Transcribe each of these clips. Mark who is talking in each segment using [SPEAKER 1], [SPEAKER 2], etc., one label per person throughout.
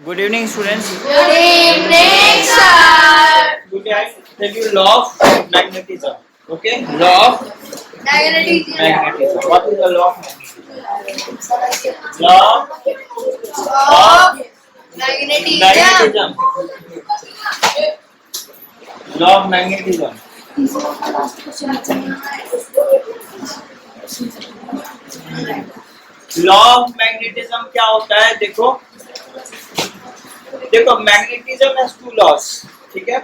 [SPEAKER 1] Good evening, students.
[SPEAKER 2] Good evening, sir.
[SPEAKER 1] Today I tell you law of magnetism. Okay, law of magnetism. What is the law of magnetism? Law
[SPEAKER 2] Of magnetism.
[SPEAKER 1] magnetism. Law of magnetism. Law of magnetism क्या होता है? देखो magnetism has to loss, ठीक है?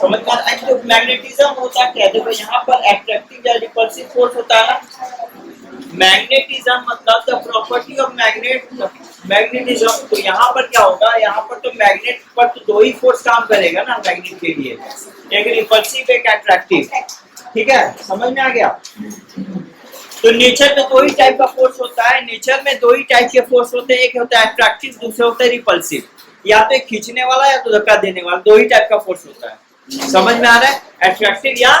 [SPEAKER 1] समझ में आता है? तो मैग्नेटिज्म होता क्या है? देखो यहाँ पर एट्रैक्टिव या रिपल्सिव फोर्स होता है। मैग्नेटिज्म मतलब द प्रॉपर्टी ऑफ मैग्नेटिज्म। तो यहाँ पर क्या होगा? यहाँ पर तो मैग्नेट पर तो दो ही फोर्स काम करेगा ना मैग्नेट के लिए, एक रिपल्सिव एक एट्रैक्टिव, ठीक है? समझ में आ गया? तो नेचर में दो ही टाइप का फोर्स होता है। नेचर में दो ही टाइप के फोर्स होते हैं, एक होता है अट्रैक्टिव, दूसरा होता है रिपल्सिव। या तो एक खींचने वाला या तो धक्का देने वाला, दो ही टाइप का फोर्स होता है। समझ में आ रहा है? अट्रैक्टिव या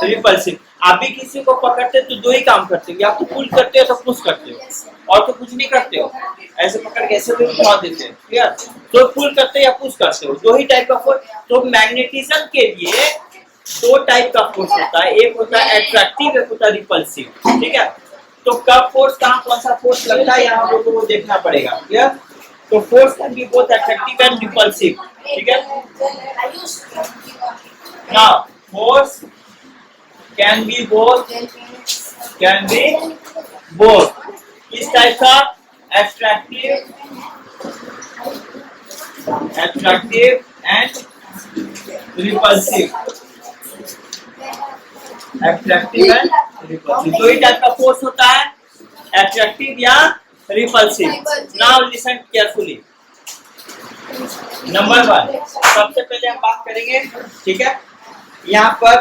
[SPEAKER 1] रिपल्सिव। आप भी किसी को पकड़ते हो तो दो ही काम करते हो, या तो पुल करते हो तो पुश करते हो, और तो कुछ नहीं करते हो, ऐसे पकड़ के ऐसे भी उठा देते हैं, क्लियर? तो पुल करते हो या पुश करते हो, दो ही टाइप का फोर्स। तो मैग्नेटिज्म के लिए दो टाइप का फोर्स होता है, एक होता है अट्रैक्टिव, एक होता है रिपल्सिव, ठीक है? तो कब फोर्स कहाँ कौन सा फोर्स लगता है यहाँ लोगों को देखना पड़ेगा, क्लियर? तो force can be both attractive and repulsive, ठीक है? Now force can be both किस टाइप का? Attractive and repulsive. Attractive and repulsive, दो ही टाइप का फोर्स होता है, अट्रैक्टिव या repulsive. Now listen carefully. Number 1, सबसे पहले हम बात करेंगे, ठीक है, यहाँ पर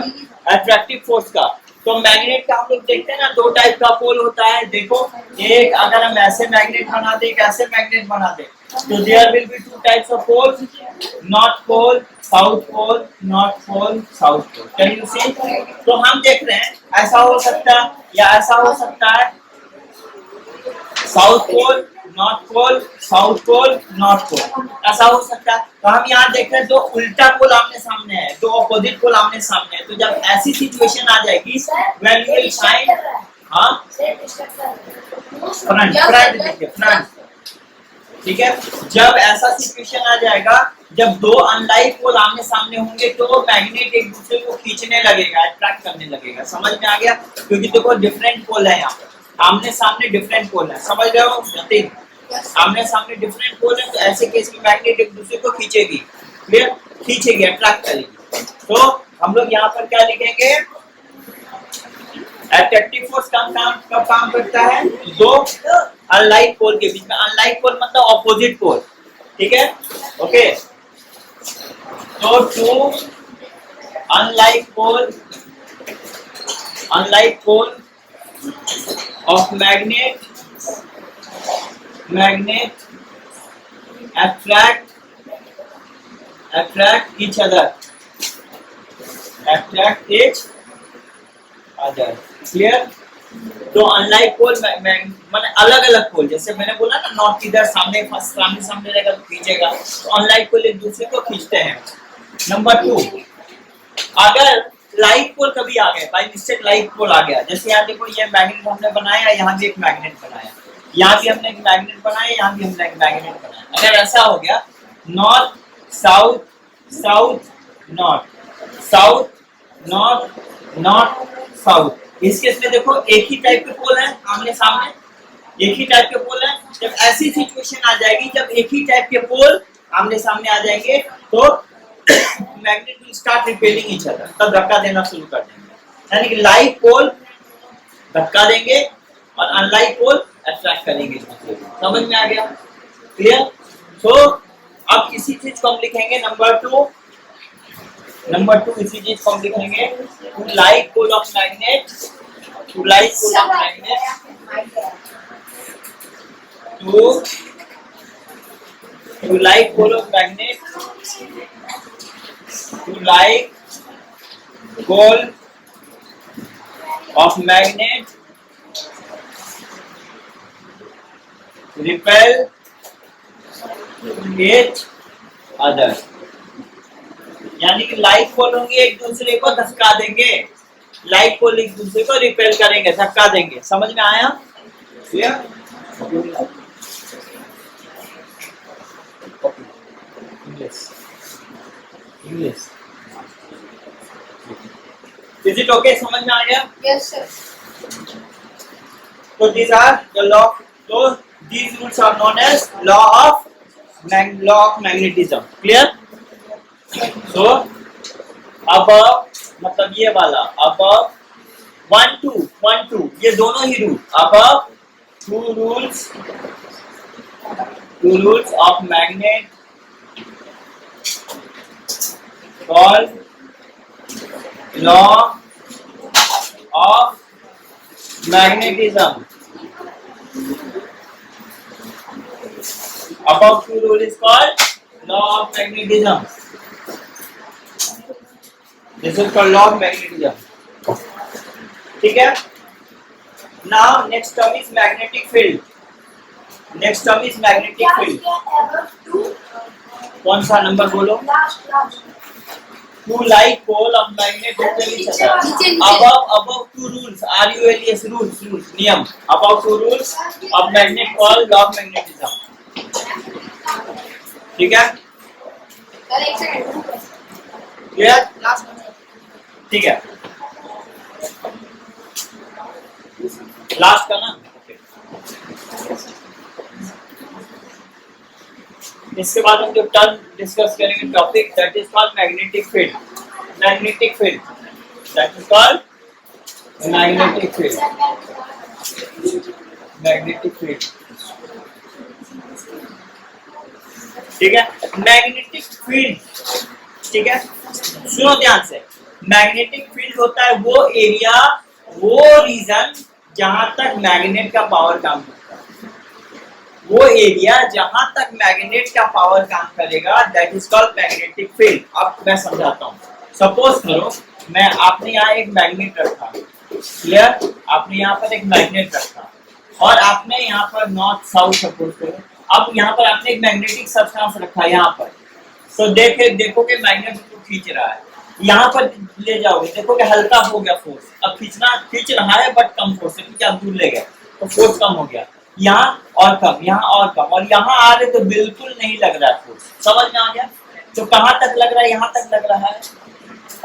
[SPEAKER 1] अट्रैक्टिव फोर्स का। तो मैग्नेट का हम लोग देखते हैं ना, दो टाइप का पोल होता है। देखो, एक अगर हम ऐसे मैग्नेट बना दे, एक ऐसे मैग्नेट बना दे, तो there will be two types of poles, north pole, south pole, north pole, south pole. Can you see? तो हम देख रहे हैं ऐसा हो सकता है या ऐसा हो सकता है, south pole, north pole, south pole, north pole, ऐसा हो सकता है। तो हम यहाँ देख रहे हैं दो उल्टा पोल आमने सामने है, दो अपोजिट पोल आमने सामने है। तो जब ऐसी सिचुएशन आ जाएगी, व्हेन यू विल फाइंड, हाँ, फ्रंट देखिए, फ्रंट, ठीक है? जब ऐसा सिचुएशन आ जाएगा, जब दो अनलाइक पोल आमने सामने होंगे, तो मैग्नेट एक दूसरे को खींचने लगेगा, अट्रैक्ट करने लगेगा। समझ में आ गया? क्योंकि देखो डिफरेंट पोल है यहाँ पर, आमने सामने डिफरेंट पोल है, समझ रहे हो? आमने सामने डिफरेंट पोल है, तो ऐसे केस में मैग्नेट एक दूसरे को खींचेगी, क्लियर? खींचेगी, अट्रैक्ट करेगी। तो हम लोग यहाँ पर क्या लिखेंगे? अट्रैक्टिव फोर्स कब काम करता है? दो अनलाइक पोल के बीच में। अनलाइक पोल मतलब ऑपोजिट पोल, ठीक है? ओके, तो two unlike pole of magnet attract each other, clear? तो अनलाइक पोल माने अलग अलग पोल, जैसे मैंने बोला ना, नॉर्थ इधर सामने रहेगा तो खींचेगा, तो अनलाइक पोल एक दूसरे को खींचते हैं। नंबर 2, अगर लाइक पोल कभी आ गए, बाय मिस्टेक लाइक पोल आ गया, जैसे यहाँ देखो, ये मैग्नेट हमने बनाया, यहाँ भी एक मैग्नेट बनाया, यहाँ भी हमने एक मैग्नेट बनाया, यहाँ भी हमने एक मैग्नेट बनाया। अगर ऐसा हो गया, north south, south north, south north, north south, इस केस में देखो एक ही टाइप के पोल है आमने सामने, एक ही टाइप के पोल है। जब ऐसी सिचुएशन आ जाएगी, जब एक ही टाइप के पोल आमने सामने आ जाएंगे, तो magnet will start repelling each other, तब धक्का देना शुरू कर देंगे। यानी कि लाइक पोल धक्का देंगे और अनलाइक पोल अट्रैक्ट करेंगे। समझ में आ गया? क्लियर? सो अब इसी चीज को हम लिखेंगे नंबर 2 इसी चीज को हम लिखेंगे, two like pole of magnet, two like pole of magnet, two like pole of magnet, to like pole of magnet, repel each other, यानी कि लाइक पोल होंगे एक दूसरे को धक्का देंगे, लाइक पोल एक दूसरे को रिपेल करेंगे, धक्का देंगे। समझ में आया? English is it okay? समझ में आ गया?
[SPEAKER 2] Yes, sir.
[SPEAKER 1] So these are the law. So these rules are known as law of magnetism. Clear? So above मतलब ये वाला above 1 2 ये दोनों ही rule above two rules of magnet called law of magnetism. Above two rule is called law of magnetism. This is called law of magnetism. ठीक है? Now next term is magnetic field. Next term is magnetic field. कौन सा number बोलो? Two like pole of magnet repel each other. Above two rules. RULES rules नियम. Above two rules of magnet called law of magnetism. ठीक है? Clear? ठीक है. Last का ना? इसके बाद हम जो टर्म डिस्कस करेंगे topic that is called magnetic field. Magnetic field that is called magnetic field. Magnetic field. ठीक है? Magnetic field. ठीक है? सुनो ध्यान से. मैग्नेटिक फील्ड होता है वो एरिया, वो रीजन जहां तक मैग्नेट का पावर काम करता है. वो एरिया जहां तक मैग्नेट का पावर काम करेगा that is called magnetic field. अब मैं समझाता हूँ. सपोज करो मैं आपने यहाँ एक मैग्नेट रखा. क्लियर? आपने यहाँ पर एक मैग्नेट रखा और आपने यहाँ पर नॉर्थ साउथ सपोज करो. अब यहाँ पर आपने एक मैग्नेटिक सब्सटेंस रखा यहाँ पर. तो देखो कि मैग्नेट को खींच रहा है. यहाँ पर ले जाओगे देखो कि हल्का हो गया फोर्स. अब खींच रहा है बट कम फोर्स से क्योंकि आप दूर ले गए तो फोर्स कम हो गया. यहाँ और कम, यहाँ और कम, और यहाँ आ रहे तो बिल्कुल नहीं लग रहा है फोर्स. समझ में आ गया? तो कहाँ तक लग रहा है? यहाँ तक लग रहा है.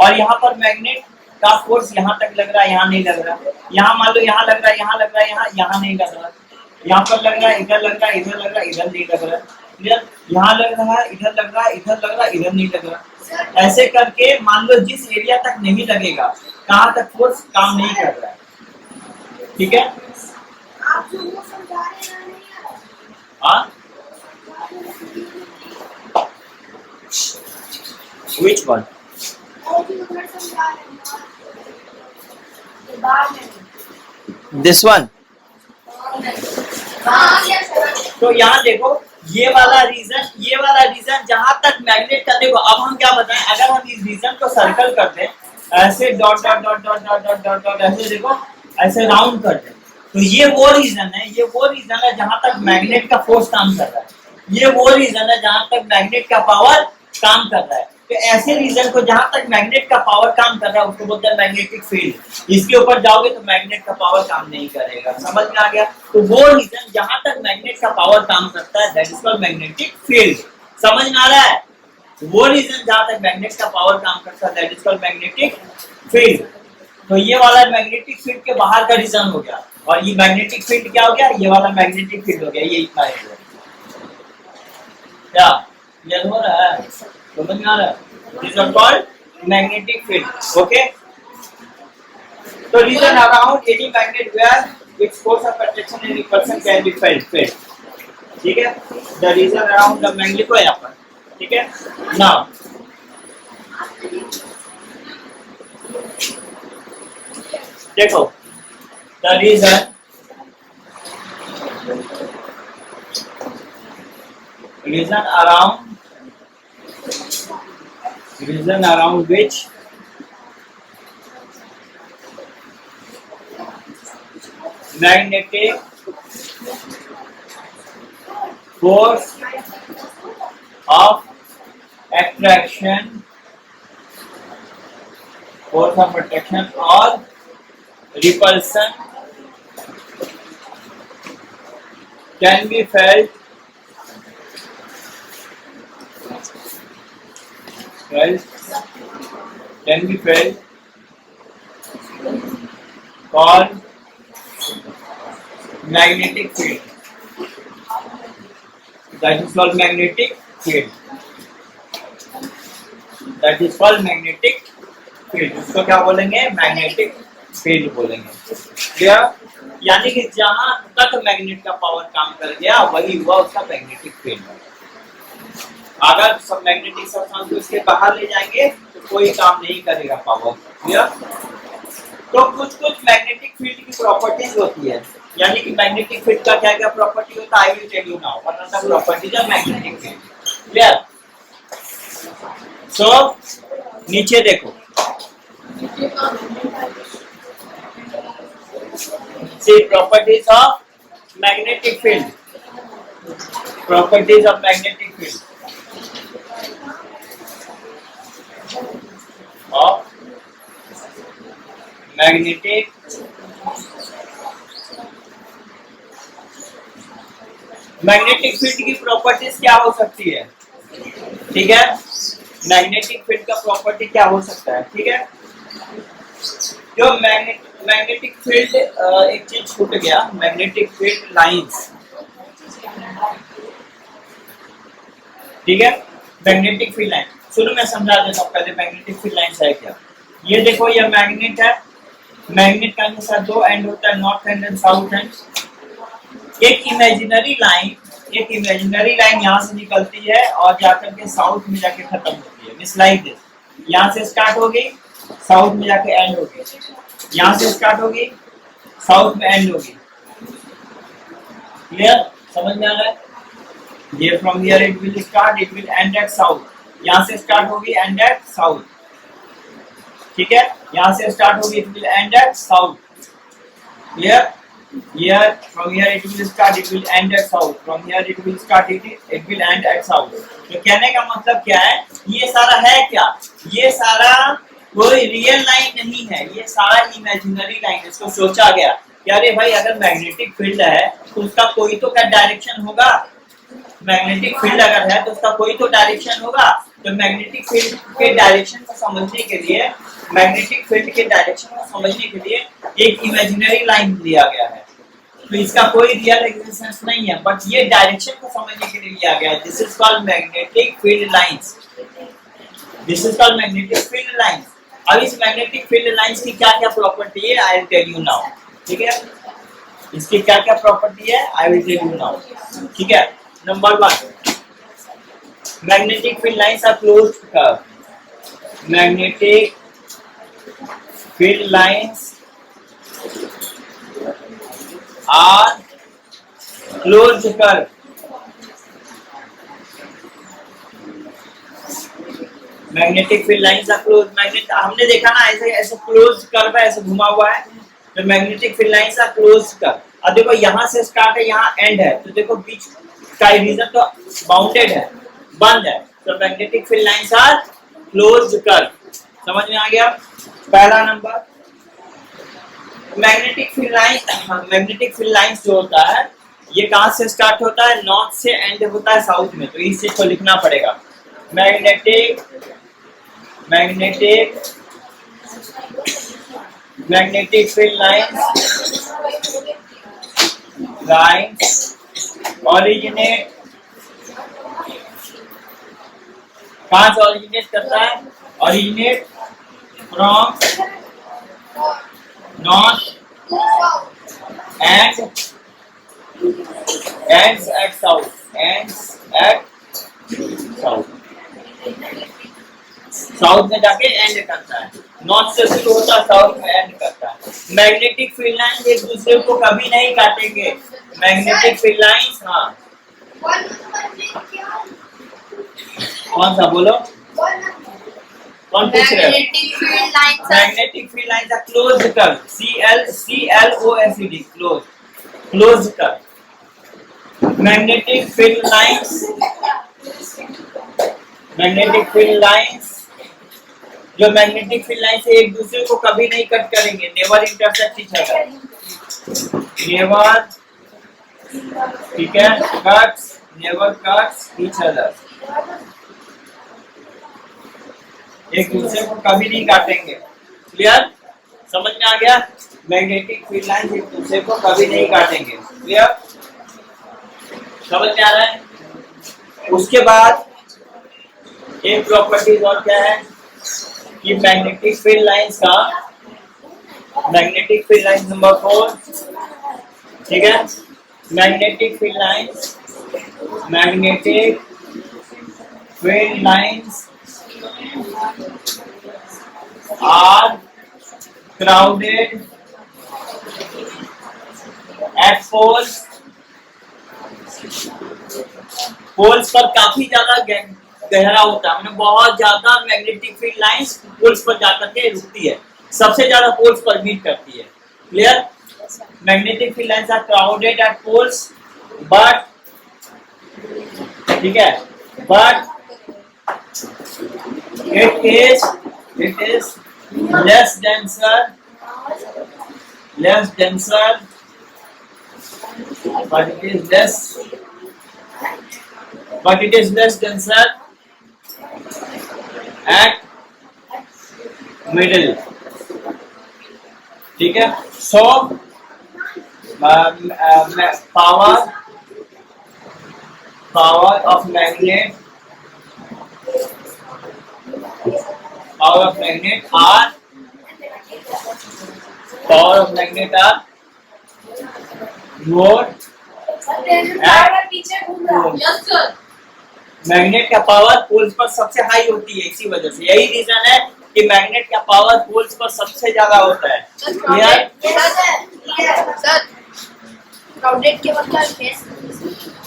[SPEAKER 1] और यहाँ पर मैग्नेट का फोर्स यहाँ तक लग रहा है, यहाँ नहीं लग रहा. यहाँ मान लो यहाँ लग रहा है, यहाँ लग रहा है, यहाँ नहीं लग रहा. यहाँ पर लग रहा है, इधर लग रहा है, इधर लग रहा है, इधर नहीं लग रहा. क्लियर? यहाँ लग रहा है, इधर लग रहा है, इधर लग रहा है, इधर नहीं लग रहा. ऐसे करके मान लो जिस एरिया तक नहीं लगेगा कहाँ तक फोर्स काम नहीं कर रहा है. ठीक है?
[SPEAKER 2] आप जो वो समझा रहे हैं नहीं आ रहा.
[SPEAKER 1] हाँ? Which one? This one. तो यहाँ देखो ये वाला रीजन जहां तक मैग्नेट का. देखो अब हम क्या बताएं, अगर हम इस रीजन को सर्कल कर दें ऐसे dot dot dot dot dot dot dot dot ऐसे देखो ऐसे राउंड कर दें तो ये वो रीजन है जहां तक मैग्नेट का फोर्स काम कर रहा है. ये वो रीजन है जहां तक मैग्नेट का पावर काम कर रहा है. तो ऐसे रीजन को जहां तक मैग्नेट का पावर काम कर रहा है उसको बोलते हैं मैग्नेटिक फील्ड. इसके ऊपर जाओगे तो मैग्नेट का पावर काम नहीं करेगा. समझ में आ गया? तो वो रीजन जहां तक मैग्नेट का पावर काम करता है that is called magnetic field. समझ में आ रहा है? वो रीजन जहां तक मैग्नेट का पावर काम करता है that is called magnetic field. तो ये वाला मैग्नेटिक फील्ड के बाहर का रीजन हो गया और ये मैग्नेटिक फील्ड क्या हो गया? ये वाला मैग्नेटिक फील्ड हो गया. ये इतना है क्या क्लियर हो रहा है? समझ में आ रहा है? These are called magnetic field. Okay. So reason around any magnet where its force of attraction and repulsion can be felt. ठीक है? The reason around the magnet लिखो यहाँ पर. ठीक है? Now देखो the reason around which magnetic force of attraction, force of attraction or repulsion can be felt called magnetic field. That is called magnetic field. That is called magnetic field. इसको क्या बोलेंगे? Magnetic field बोलेंगे। Clear? यानी कि जहां तक magnet का power काम कर गया वही हुआ उसका मैग्नेटिक फील्ड। अगर सब मैग्नेटिक सब्सटेंस को इसके बाहर ले जाएंगे तो कोई काम नहीं करेगा पावर। क्लियर? तो कुछ मैग्नेटिक फील्ड की प्रॉपर्टीज होती है, यानी कि मैग्नेटिक फील्ड का क्या क्या प्रॉपर्टी होता है, I will tell you now what are the properties of magnetic field. Clear? So नीचे देखो, see properties of magnetic field, properties of magnetic field of magnetic field की प्रॉपर्टीज क्या हो सकती है? ठीक है, मैग्नेटिक फील्ड का प्रॉपर्टी क्या हो सकता है? ठीक है, जो मैग्नेटिक फील्ड एक चीज छूट गया, मैग्नेटिक फील्ड लाइंस। ठीक है, मैग्नेटिक फील्ड लाइन सुनो मैं समझा देता हूँ पहले मैग्नेटिक फील्ड लाइंस है क्या। ये देखो, ये मैग्नेट है, मैग्नेट का हमेशा दो एंड होता है, north and and south and. एक इमेजिनरी लाइन यहाँ से निकलती है और जाकर के साउथ में जाके खत्म होती है। मिस लाइक दिस, यहाँ से स्टार्ट हो गई, साउथ में जाके एंड हो गई, यहाँ से स्टार्ट होगी, साउथ में एंड होगी। क्लियर? समझ में आ रहा है? ये from here it will start, it will end at south. यहाँ से स्टार्ट होगी, एंड एट साउथ। ठीक है, यहाँ से स्टार्ट होगी, it will end at south. Clear? Here from here it will start, it will end at south. From here it will start, it will end at south. तो कहने का मतलब क्या है? ये सारा है क्या? ये सारा कोई रियल लाइन नहीं है, ये सारा इमेजिनरी लाइन। इसको सोचा गया कि अरे भाई अगर मैग्नेटिक फील्ड है तो उसका कोई तो क्या डायरेक्शन होगा। मैग्नेटिक फील्ड अगर है तो उसका कोई तो डायरेक्शन होगा। तो मैग्नेटिक फील्ड के डायरेक्शन को समझने के लिए, मैग्नेटिक फील्ड के डायरेक्शन को समझने के लिए एक इमेजिनरी लाइन दिया गया है। तो इसका कोई रियल एग्जिस्टेंस नहीं है, बट ये डायरेक्शन को समझने के लिए लिया गया है। This is called magnetic field lines. This is called magnetic field lines. अब इस मैग्नेटिक फील्ड लाइंस की क्या क्या प्रॉपर्टी है I will tell you now. ठीक है, इसकी क्या क्या प्रॉपर्टी है I will tell you now. ठीक है, number 1, magnetic field lines are closed curve. Magnetic field lines are closed curve. Magnetic field lines are close. Magnet हमने देखा ना, ऐसे ऐसे क्लोज कर्व है, ऐसे घुमा हुआ है, तो magnetic field lines are close curve. अब देखो यहाँ से स्टार्ट है, यहाँ एंड है, तो देखो बीच का रीजन तो बाउंडेड है, बंद है। तो magnetic field lines are close curve. समझ में आ गया? पहला नंबर, मैग्नेटिक फील्ड लाइंस जो होता है ये कहाँ से स्टार्ट होता है? नॉर्थ से एंड होता है साउथ में। तो इस चीज को लिखना पड़ेगा। मैग्नेटिक फील्ड लाइंस ओरिजिनेट, कहाँ से ओरिजिनेट करता है? Originate from north and ends at south, south में जाके एंड करता है। नॉर्थ से शुरू होता है, साउथ में एंड करता है। मैग्नेटिक फील्ड लाइन एक दूसरे को कभी नहीं काटेंगे। मैग्नेटिक फील्ड लाइंस, हाँ कौन सा बोलो, कौन पूछ रहे हो? Magnetic field lines are closed curve. CLOSED, closed curve. Magnetic field lines magnetic field lines, जो मैग्नेटिक फील्ड लाइन से एक दूसरे को कभी नहीं कट करेंगे, never intersect each other, never, ठीक है, cuts, never cuts each other, एक दूसरे को कभी नहीं काटेंगे। क्लियर? समझ में आ गया? मैग्नेटिक फील्ड लाइन एक दूसरे को कभी नहीं काटेंगे। क्लियर? समझ में आ रहा है? उसके बाद एक प्रॉपर्टीज और क्या है कि मैग्नेटिक फील्ड लाइंस का, मैग्नेटिक फील्ड लाइन नंबर 4, ठीक है, magnetic field lines, magnetic field lines are crowded at poles, poles पर काफी ज्यादा गहरा होता है, मतलब बहुत ज्यादा मैग्नेटिक फील्ड लाइंस पोल्स पर जाकर के रुकती है, सबसे ज्यादा पोल्स पर मीट करती है। Clear? Magnetic field lines are crowded at poles but, ठीक है, but it is less denser, but it is less denser at middle, ठीक है। So power of magnet are more magnet का पावर पोल्स पर सबसे high होती है, इसी वजह से, यही रीजन है कि मैग्नेट का पावर पोल्स पर सबसे ज्यादा होता है। क्लियर?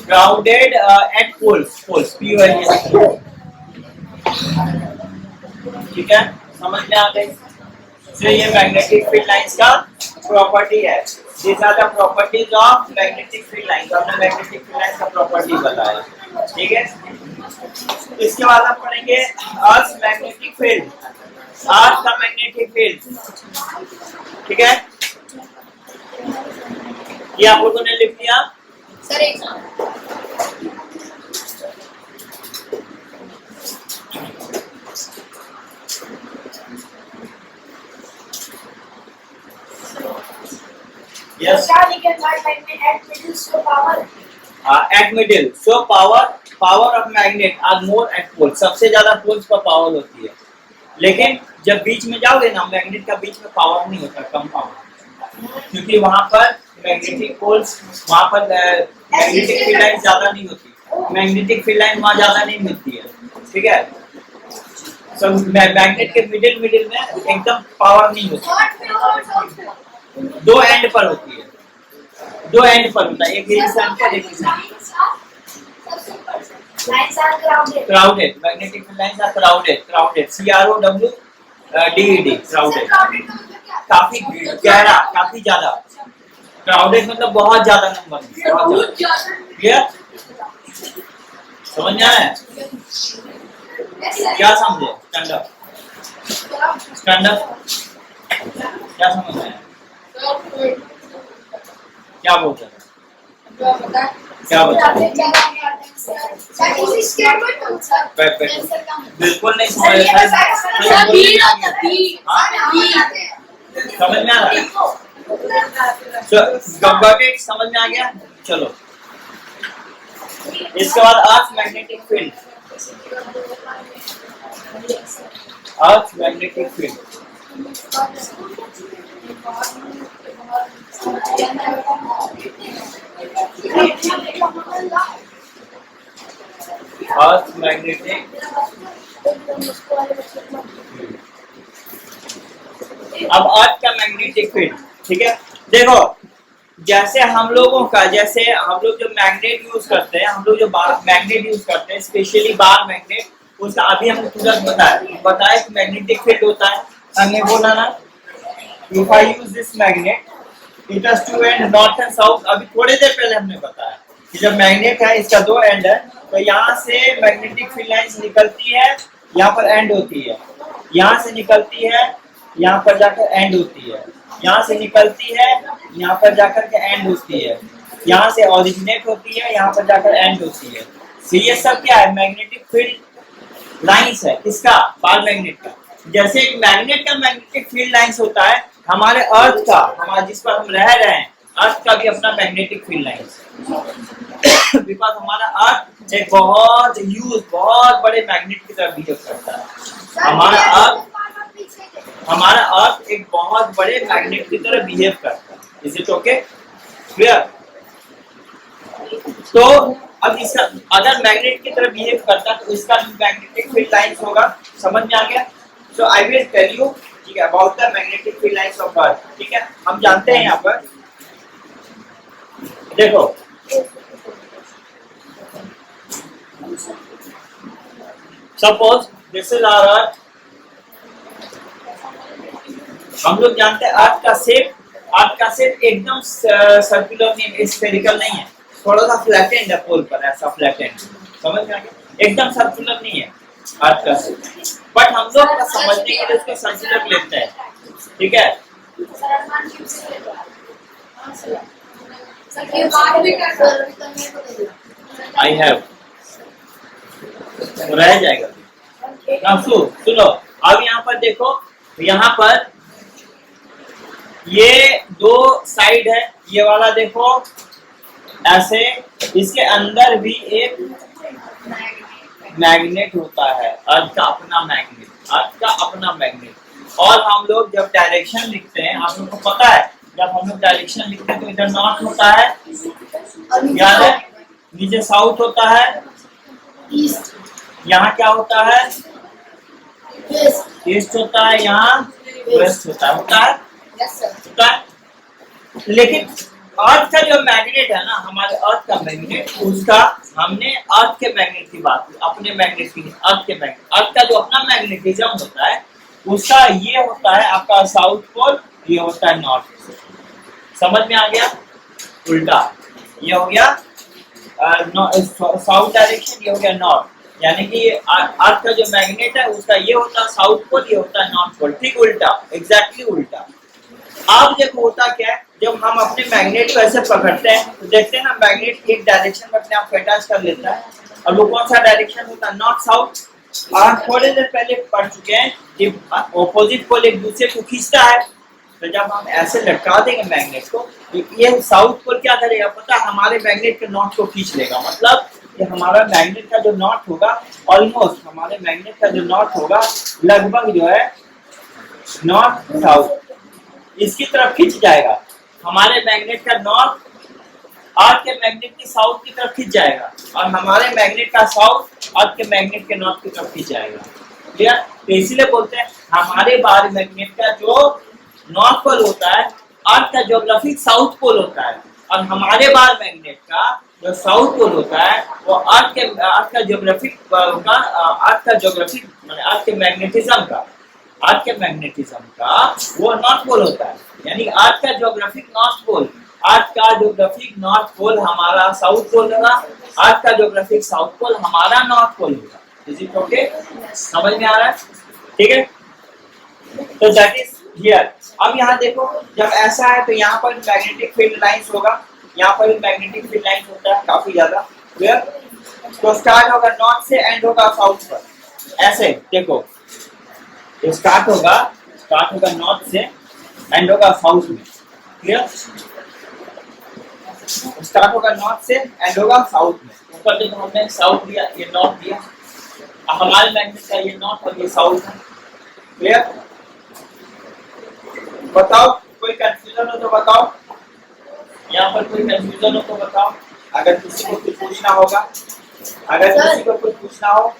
[SPEAKER 1] क्राउडेड एट पोल्स, ठीक है, समझ में आ गई? तो ये मैग्नेटिक फील्ड लाइंस का प्रॉपर्टी है। These are the properties of magnetic field lines। हमने मैग्नेटिक फील्ड लाइंस का प्रॉपर्टी बताया, ठीक है। इसके बाद हम पढ़ेंगे अर्थ मैग्नेटिक फील्ड, अर्थ का मैग्नेटिक फील्ड, ठीक है। ये आप लोगों ने लिख लिया
[SPEAKER 2] सर? एक
[SPEAKER 1] Yes. At middle, so power of magnet are more at pole, सबसे ज्यादा पोल्स पर पावर होती है, लेकिन जब बीच में जाओगे ना, मैग्नेट का बीच में पावर नहीं होता, कम पावर, क्योंकि वहां पर मैग्नेटिक पोल्स, वहां पर मैग्नेटिक फील्ड लाइन ज्यादा नहीं होती, मैग्नेटिक फील्ड लाइन वहां ज्यादा नहीं मिलती है, ठीक है। so मैग्नेट के मिडिल में एकदम पावर नहीं होती, दो एंड पर होती है, दो एंड पर होता है, एक इस एंड पर, एक इस एंड पर। Crowded, magnetic field lines are crowded, CROWDED, crowded, काफी गहरा, काफी ज्यादा। क्राउडेड मतलब बहुत ज्यादा नंबर में, बहुत ज्यादा। क्लियर? समझ में आया? क्या समझे? स्टैंड अप क्या समझ में आया? क्या बोलते हैं? क्या बोलते बिल्कुल नहीं समझ समझ में आ रहा है? समझ में आ गया? चलो, इसके बाद earth magnetic field, earth magnetic field, earth magnetic, अब अर्थ का मैग्नेटिक फील्ड, ठीक है। देखो, जैसे हम लोगों का, जैसे हम लोग जो मैग्नेट यूज करते हैं, हम लोग जो मैग्नेट यूज करते हैं, स्पेशली बार मैग्नेट, उसका अभी हमने तुरंत बताया कि मैग्नेटिक फील्ड होता है, हमने बोला ना, if I use this magnet, it has two end, north and south। अभी थोड़ी देर पहले हमने बताया कि जब मैग्नेट है, इसका दो एंड है, तो यहाँ से मैग्नेटिक फील्ड लाइंस निकलती है, यहाँ पर एंड होती है, यहाँ से निकलती है, यहाँ पर जाकर एंड होती है, यहाँ से निकलती है, यहाँ पर जाकर के एंड होती है, यहाँ से ओरिजिनेट होती है, यहाँ पर जाकर एंड होती है। तो ये सब क्या है? मैग्नेटिक फील्ड लाइंस है। किसका? बाल मैग्नेट का। जैसे एक मैग्नेट का मैग्नेटिक फील्ड लाइंस होता है, हमारे अर्थ का, हमारा जिस पर हम रह रहे हैं, अर्थ का भी अपना मैग्नेटिक फील्ड लाइंस है। बिकॉज हमारा अर्थ एक बहुत ह्यूज, बहुत बड़े मैग्नेट की तरह बिहेव करता है। हमारा अर्थ एक बहुत बड़े मैग्नेट की तरह बिहेव करता है। Is it okay? क्लियर? तो अब इसका अगर मैग्नेट की तरह बिहेव करता है तो इसका मैग्नेटिक फील्ड लाइंस होगा। समझ में आ गया? So I will tell you, ठीक है, about the magnetic field lines of earth. ठीक है, हम जानते हैं यहाँ पर देखो, suppose this is our earth. हम लोग जानते हैं अर्थ का शेप एकदम सर्कुलर नहीं, स्फेरिकल नहीं है, थोड़ा सा फ्लैटेंड है पोल पर, ऐसा फ्लैटेंड। समझ में आ गया? एकदम सर्कुलर नहीं है अर्थ का शेप, बट हम लोग समझने के लिए उसको सर्कुलर लेते हैं। ठीक है, आई हैव रह जाएगा। सुनो, अब यहाँ पर देखो, यहाँ पर ये दो साइड है, ये वाला देखो ऐसे, इसके अंदर भी एक मैग्नेट होता है, अर्थ का अपना मैग्नेट, अर्थ का अपना मैग्नेट। और हम लोग जब डायरेक्शन लिखते हैं, आप लोग को पता है, जब हम लोग डायरेक्शन लिखते हैं तो इधर नॉर्थ होता है, याद है, नीचे साउथ होता है, यहाँ क्या होता है? ईस्ट होता है, यहाँ वेस्ट होता है। होता है। लेकिन अर्थ का जो मैग्नेट है ना, हमारे अर्थ का मैग्नेट, उसका हमने अर्थ के मैग्नेट की बात की, अपने मैग्नेट की, अर्थ के मैग्नेट, अर्थ का जो अपना मैग्नेटिज्म होता है, उसका ये होता है आपका साउथ पोल, ये होता है नॉर्थ पोल। समझ में आ गया? उल्टा, ये हो गया साउथ डायरेक्शन, ये हो गया नॉर्थ, यानी कि अर्थ का जो मैग्नेट है उसका ये होता है साउथ पोल, ये होता है नॉर्थ पोल। ठीक उल्टा, एग्जैक्टली उल्टा। अब देखो होता क्या है, जब हम अपने मैग्नेट को ऐसे पकड़ते हैं तो देखते हैं ना, मैग्नेट एक डायरेक्शन में अपने आप को अटैच कर लेता है, और वो कौन सा डायरेक्शन होता है? North south. आप थोड़ी देर पहले पढ़ चुके हैं कि ऑपोजिट पोल एक दूसरे को खींचता है, तो जब हम ऐसे लटका देंगे मैग्नेट को, तो ये साउथ पोल क्या करेगा पता है? हमारे मैग्नेट के नॉर्थ को खींच लेगा। मतलब कि हमारा मैग्नेट का जो नॉर्थ होगा, ऑलमोस्ट हमारे मैग्नेट का जो नॉर्थ होगा, लगभग जो है नॉर्थ साउथ इसकी तरफ खींच जाएगा। हमारे मैग्नेट का नॉर्थ अर्थ के मैग्नेट की साउथ की तरफ खींच जाएगा, और हमारे मैग्नेट का साउथ अर्थ के मैग्नेट के नॉर्थ की तरफ खींच जाएगा। क्लियर? तो इसीलिए बोलते हैं हमारे बाहर मैग्नेट का जो नॉर्थ पोल होता है, अर्थ का ज्योग्राफिक साउथ पोल होता है, और हमारे बाहर मैग्नेट का जो साउथ पोल होता है वो अर्थ का ज्योग्राफिक अर्थ के मैग्नेटिज्म का वो नॉर्थ पोल होता है। यानी अर्थ का ज्योग्राफिक नॉर्थ पोल, अर्थ का ज्योग्राफिक नॉर्थ पोल हमारा साउथ पोल होगा, अर्थ का ज्योग्राफिक साउथ पोल हमारा नॉर्थ पोल होगा। Is it okay? समझ में आ रहा है? ठीक है, तो दैट इज हियर। अब यहाँ देखो, जब ऐसा है तो यहाँ पर मैग्नेटिक फील्ड लाइंस होगा, यहाँ पर भी मैग्नेटिक फील्ड लाइंस होता है काफी ज्यादा। क्लियर? तो स्टार्ट होगा नॉर्थ से, एंड होगा साउथ पर। ऐसे देखो, तो स्टार्ट होगा नॉर्थ से, एंड होगा साउथ में। क्लियर? स्टार्ट होगा नॉर्थ से, एंड होगा साउथ में। ऊपर देखो हमने साउथ दिया, ये नॉर्थ दिया, हमारे मैग्नेट का ये नॉर्थ और ये साउथ है। क्लियर? बताओ, कोई कंफ्यूजन हो तो बताओ, यहाँ पर कोई कंफ्यूजन हो तो बताओ, अगर किसी को कुछ पूछना होगा, अगर किसी को कुछ पूछना हो।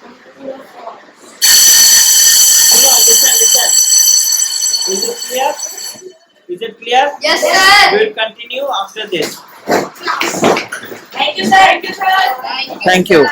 [SPEAKER 1] Listen. Is it clear? Is it clear?
[SPEAKER 2] Yes, sir.
[SPEAKER 1] We will continue after this.
[SPEAKER 2] Thank you, sir.
[SPEAKER 1] Thank you.